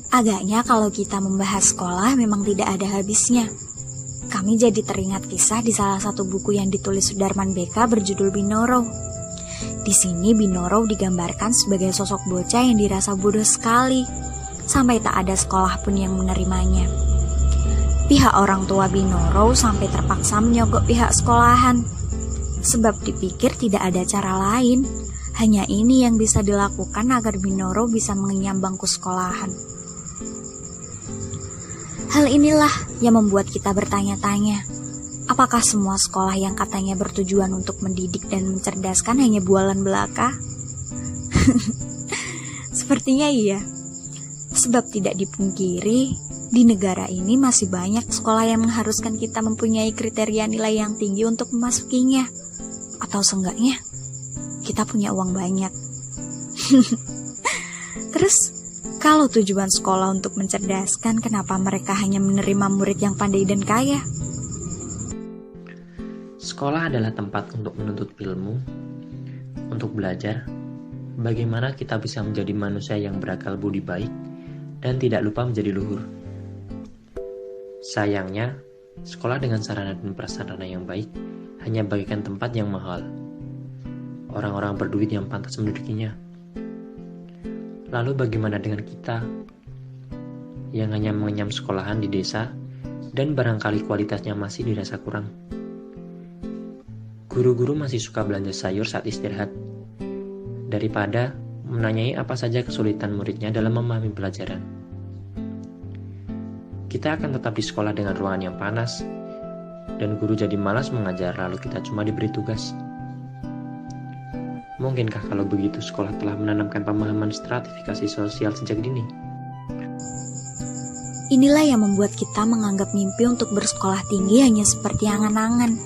Agaknya kalau kita membahas sekolah memang tidak ada habisnya. Kami jadi teringat kisah di salah satu buku yang ditulis Sudarman Beka berjudul Binoro. Di sini Binoro digambarkan sebagai sosok bocah yang dirasa bodoh sekali, sampai tak ada sekolah pun yang menerimanya. Pihak orang tua Binoro sampai terpaksa menyogok pihak sekolahan, sebab dipikir tidak ada cara lain. Hanya ini yang bisa dilakukan agar Binoro bisa mengenyam bangku sekolahan. Hal inilah yang membuat kita bertanya-tanya, apakah semua sekolah yang katanya bertujuan untuk mendidik dan mencerdaskan hanya bualan belaka? Sepertinya iya, sebab tidak dipungkiri, di negara ini masih banyak sekolah yang mengharuskan kita mempunyai kriteria nilai yang tinggi untuk memasukinya. Atau seenggaknya, kita punya uang banyak. Terus, kalau tujuan sekolah untuk mencerdaskan, kenapa mereka hanya menerima murid yang pandai dan kaya? Sekolah adalah tempat untuk menuntut ilmu, untuk belajar bagaimana kita bisa menjadi manusia yang berakal budi baik dan tidak lupa menjadi luhur. Sayangnya, sekolah dengan sarana dan prasarana yang baik hanya bagaikan tempat yang mahal. Orang-orang berduit yang pantas mendudukinya. Lalu bagaimana dengan kita yang hanya mengenyam sekolahan di desa dan barangkali kualitasnya masih dirasa kurang? Guru-guru masih suka belanja sayur saat istirahat daripada menanyai apa saja kesulitan muridnya dalam memahami pelajaran. Kita akan tetap di sekolah dengan ruangan yang panas dan guru jadi malas mengajar lalu kita cuma diberi tugas. Mungkinkah kalau begitu sekolah telah menanamkan pemahaman stratifikasi sosial sejak dini? Inilah yang membuat kita menganggap mimpi untuk bersekolah tinggi hanya seperti angan-angan.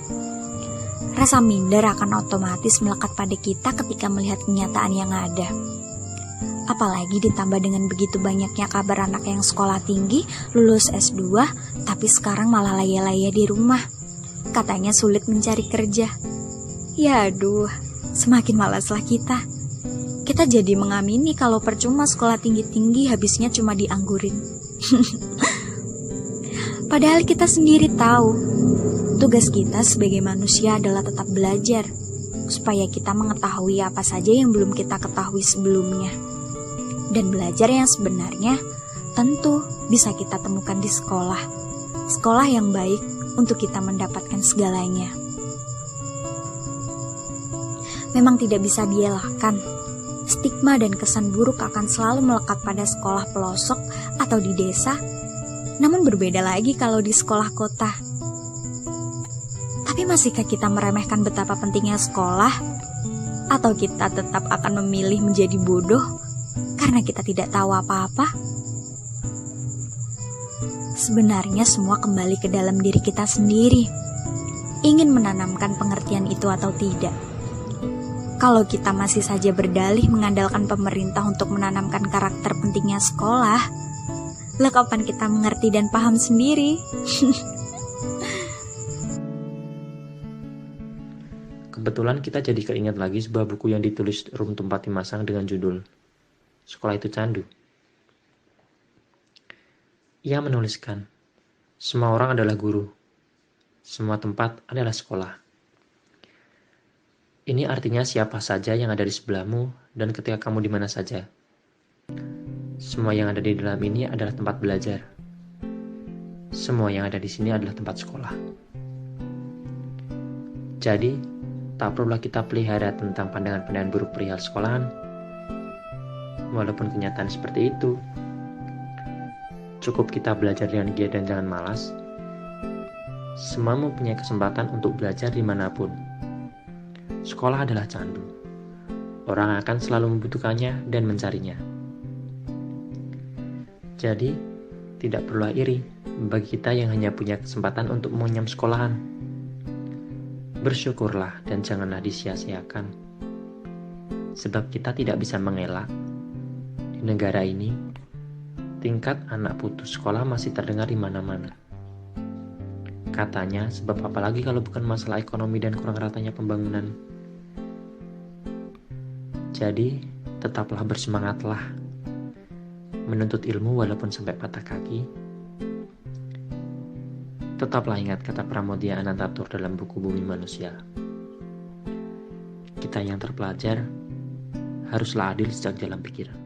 Rasa minder akan otomatis melekat pada kita ketika melihat kenyataan yang ada. Apalagi ditambah dengan begitu banyaknya kabar anak yang sekolah tinggi, lulus S2, tapi sekarang malah laya-laya di rumah. Katanya sulit mencari kerja. Ya aduh, semakin malaslah kita. Kita jadi mengamini kalau percuma sekolah tinggi-tinggi habisnya cuma dianggurin. Padahal kita sendiri tahu, tugas kita sebagai manusia adalah tetap belajar, supaya kita mengetahui apa saja yang belum kita ketahui sebelumnya. Dan belajar yang sebenarnya tentu bisa kita temukan di sekolah. Sekolah yang baik untuk kita mendapatkan segalanya. Memang tidak bisa dielakkan, stigma dan kesan buruk akan selalu melekat pada sekolah pelosok atau di desa, namun berbeda lagi kalau di sekolah kota. Tapi masihkah kita meremehkan betapa pentingnya sekolah? Atau kita tetap akan memilih menjadi bodoh karena kita tidak tahu apa-apa? Sebenarnya semua kembali ke dalam diri kita sendiri. Ingin menanamkan pengertian itu atau tidak? Kalau kita masih saja berdalih mengandalkan pemerintah untuk menanamkan karakter pentingnya sekolah, lah kapan kita mengerti dan paham sendiri? Kebetulan kita jadi keingat lagi sebuah buku yang ditulis Rum Tumpati Masang dengan judul Sekolah Itu Candu. Ia menuliskan, semua orang adalah guru, semua tempat adalah sekolah. Ini artinya siapa saja yang ada di sebelahmu dan ketika kamu di mana saja. Semua yang ada di dalam ini adalah tempat belajar. Semua yang ada di sini adalah tempat sekolah. Jadi, tak perlulah kita pelihara tentang pandangan-pandangan buruk perihal sekolahan. Walaupun kenyataan seperti itu, cukup kita belajar dengan giat dan jangan malas. Semua mempunyai kesempatan untuk belajar dimanapun. Sekolah adalah candu. Orang akan selalu membutuhkannya dan mencarinya. Jadi, tidak perlu iri bagi kita yang hanya punya kesempatan untuk mengenyam sekolahan. Bersyukurlah dan janganlah disia-siakan. Sebab kita tidak bisa mengelak. Di negara ini, tingkat anak putus sekolah masih terdengar di mana-mana. Katanya, sebab apalagi kalau bukan masalah ekonomi dan kurang ratanya pembangunan. Jadi, tetaplah bersemangatlah. menuntut ilmu walaupun sampai patah kaki. Tetaplah ingat kata Pramoedya Anantatur dalam buku Bumi Manusia. Kita yang terpelajar haruslah adil sejak dalam pikiran.